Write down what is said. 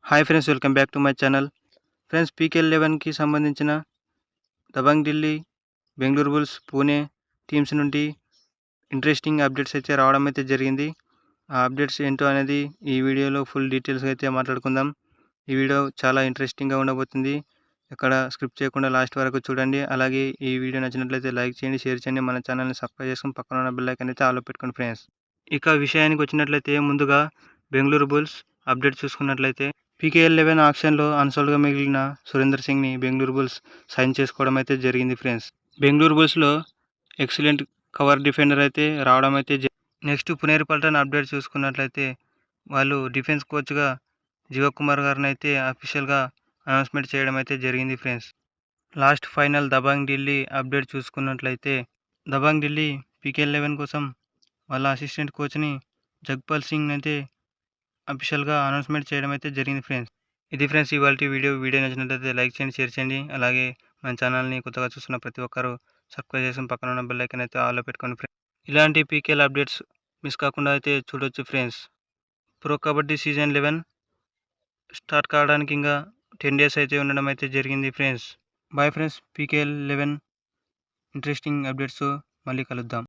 Hi friends, welcome back to my channel. Friends, PKL 11కి సంబంధించిన Dabang Delhi, Bengaluru Bulls, Pune teams నుండి interesting updates అయితే రావడం అయితే జరిగింది. ఆ అప్డేట్స్ ఏంటో అనేది ఈ వీడియోలో ఫుల్ డీటెయిల్స్ అయితే మాట్లాడుకుందాం. ఈ వీడియో చాలా ఇంట్రెస్టింగ్గా ఉండబోతుంది. ఎక్కడ స్క్రిప్ట్ చేయకుండా లాస్ట్ వరకు చూడండి. అలాగే ఈ వీడియో నచ్చినట్లయితే లైక్ చేయండి, షేర్ చేయండి, మన ఛానల్ని సబ్స్క్రైబ్ చేసుకుని పక్కన ఉన్న బెల్ ఐకాన్ అయితే ఆల్లో పెట్టుకోండి ఫ్రెండ్స్. ఇక విషయానికి వచ్చినట్లయితే ముందుగా బెంగళూరు బుల్స్ అప్డేట్ చూసుకున్నట్లయితే పీకేఎల్ 11 ఆక్షన్లో అన్సోల్డ్గా మిగిలిన సురేందర్ సింగ్ని బెంగళూరు బుల్స్ సైన్ చేసుకోవడం అయితే జరిగింది ఫ్రెండ్స్. బెంగళూరు బుల్స్లో ఎక్సలెంట్ కవర్ డిఫెండర్ అయితే రావడం అయితే నెక్స్ట్ పునేరి పల్టన్ అప్డేట్ చూసుకున్నట్లయితే వాళ్ళు డిఫెన్స్ కోచ్గా జీవకుమార్ గారిని అయితే అఫీషియల్గా అనౌన్స్మెంట్ చేయడం అయితే జరిగింది friends. Last final Dabangg Delhi update చూసుకున్నట్లయితే దబాంగ్ ఢిల్లీ పీకేఎల్ 11 కోసం వాళ్ళ అసిస్టెంట్ కోచ్ని జగ్పాల్ సింగ్ అయితే అఫీషియల్గా అనౌన్స్మెంట్ చేయడం అయితే జరిగింది ఫ్రెండ్స్. ఇది ఫ్రెండ్స్ ఇవాల్టి వీడియో నచ్చినట్లయితే లైక్ చేయండి, షేర్ చేయండి. అలాగే మన ఛానల్ని కొత్తగా చూస్తున్న ప్రతి ఒక్కరూ సబ్స్క్రైబ్ చేసి పక్కన ఉన్న బెల్ ఐకాన్ అయితే ఆల్లో పెట్టుకోండి ఫ్రెండ్స్. ఇలాంటి పీకేఎల్ అప్డేట్స్ మిస్ కాకుండా అయితే చూడొచ్చు friends. Pro Kabaddi season 11 start కావడానికి ఇంకా 10 days అయితే ఉండడం అయితే జరిగింది friends. Bye friends, PKL 11 interesting updates మళ్ళీ కలుద్దాం.